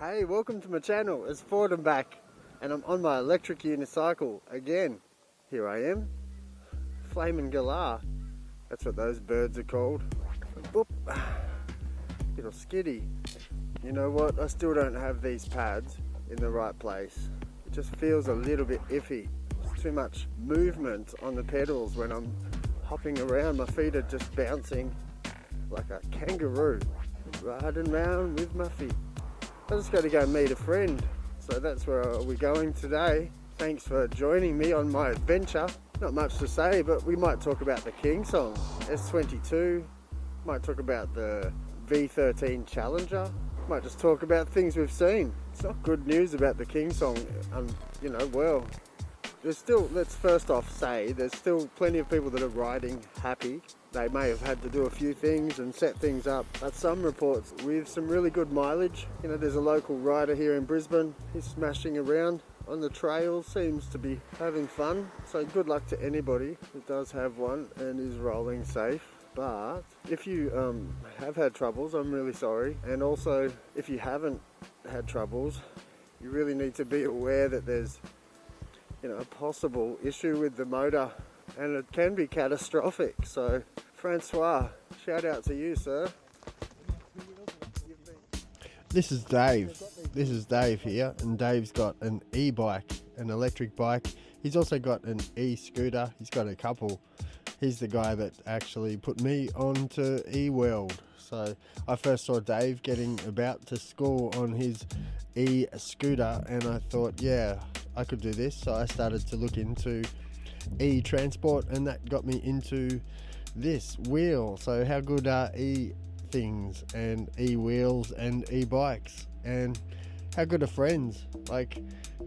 Hey, welcome to my channel. It's Ford and back, and I'm on my electric unicycle again. Here I am, flaming galah. That's what those birds are called. Boop. Little skiddy. You know what? I still don't have these pads in the right place. It just feels a little bit iffy. There's too much movement on the pedals when I'm hopping around. My feet are just bouncing like a kangaroo, riding around with my feet. I just got to go meet a friend, so that's where we're going today. Thanks for joining me on my adventure. Not much to say, but we might talk about the King song, S22, might talk about the V13 Challenger, might just talk about things we've seen. It's not good news about the King song, you know, well, there's still, let's first off say, there's still plenty of people that are riding happy. They may have had to do a few things and set things up, but some reports with some really good mileage. You know, there's a local rider here in Brisbane. He's smashing around on the trail, seems to be having fun. So good luck to anybody who does have one and is rolling safe. But if you have had troubles, I'm really sorry. And also, if you haven't had troubles, you really need to be aware that there's, you know, a possible issue with the motor, and it can be catastrophic. So Francois, shout out to you, sir. This is Dave. This is Dave here, and Dave's got an e-bike, an electric bike. He's also got an e-scooter. He's got a couple. He's the guy that actually put me onto eWorld. So I first saw Dave getting about to school on his e-scooter, and I thought, yeah, I could do this. So I started to look into e-transport, and that got me into this wheel. So how good are e-things and e-wheels and e-bikes, and how good are friends? Like,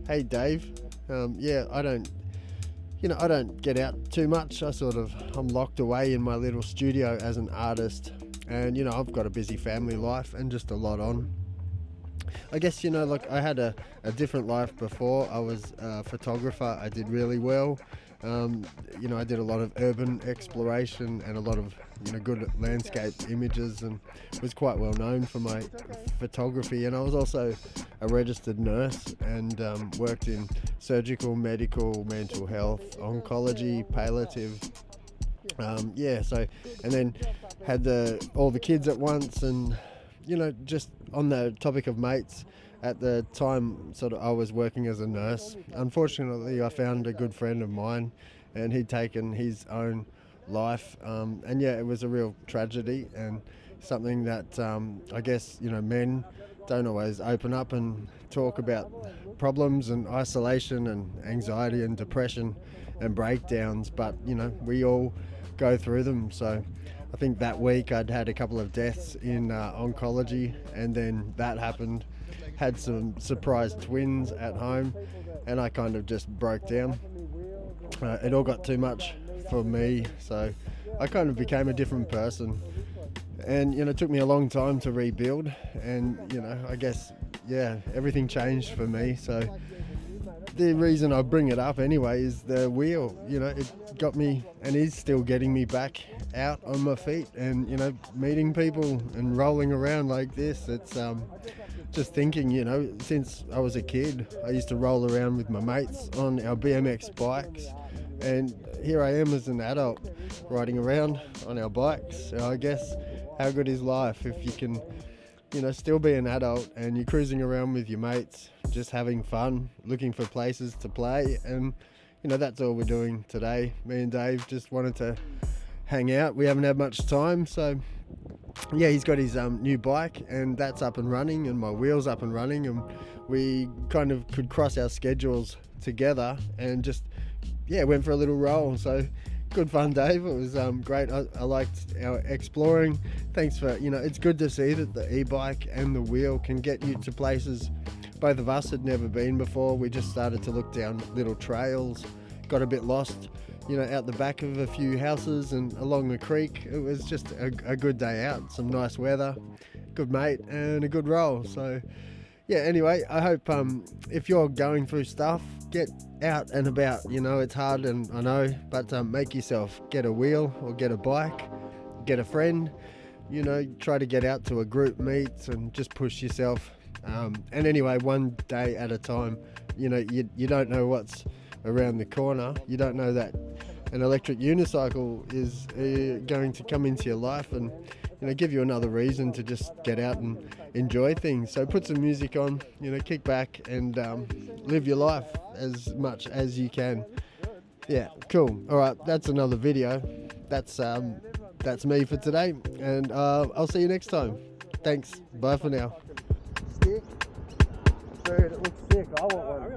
hey Dave, yeah, I don't get out too much. I'm locked away in my little studio as an artist, and you know, I've got a busy family life and just a lot on. I guess, you know, like I had a different life before. I was a photographer. I did really well. You know, I did a lot of urban exploration and a lot of, you know, good landscape images, and was quite well known for my photography. And I was also a registered nurse and worked in surgical, medical, mental health, oncology, palliative. Yeah, so, and then had all the kids at once, and you know, just on the topic of mates, at the time I was working as a nurse. Unfortunately, I found a good friend of mine, and he'd taken his own life, and yeah, it was a real tragedy, and something that I guess, you know, men don't always open up and talk about problems and isolation and anxiety and depression and breakdowns, but you know, we all go through them. So I think that week I'd had a couple of deaths in oncology, and then that happened. Had some surprise twins at home, and I kind of just broke down. It all got too much for me, so I kind of became a different person. And you know, it took me a long time to rebuild, and you know, I guess, yeah, everything changed for me. So the reason I bring it up anyway is the wheel. You know, it got me and is still getting me back out on my feet, and you know, meeting people and rolling around like this. It's just thinking, you know, since I was a kid, I used to roll around with my mates on our BMX bikes, and here I am as an adult riding around on our bikes. So I guess, how good is life if you can, you know, still be an adult and you're cruising around with your mates, just having fun, looking for places to play. And you know, that's all we're doing today. Me and Dave just wanted to hang out. We haven't had much time, so yeah, he's got his new bike, and that's up and running, and my wheel's up and running, and we kind of could cross our schedules together and just, yeah, went for a little roll. So good fun, Dave. It was great. I liked our exploring. Thanks for, you know, it's good to see that the e-bike and the wheel can get you to places both of us had never been before. We just started to look down little trails, got a bit lost, you know, out the back of a few houses and along the creek. It was just a good day out, some nice weather, good mate, and a good roll. So yeah, anyway, I hope if you're going through stuff, get out and about. You know, it's hard, and I know, but make yourself, get a wheel or get a bike, get a friend, you know, try to get out to a group meet and just push yourself And anyway, one day at a time. You know, you don't know what's around the corner. You don't know that an electric unicycle is going to come into your life and, you know, give you another reason to just get out and enjoy things. So put some music on, you know, kick back and live your life as much as you can. Yeah, cool. All right, that's another video. That's me for today, and I'll see you next time. Thanks. Bye for now. Stick. Dude, it looks sick. I want one.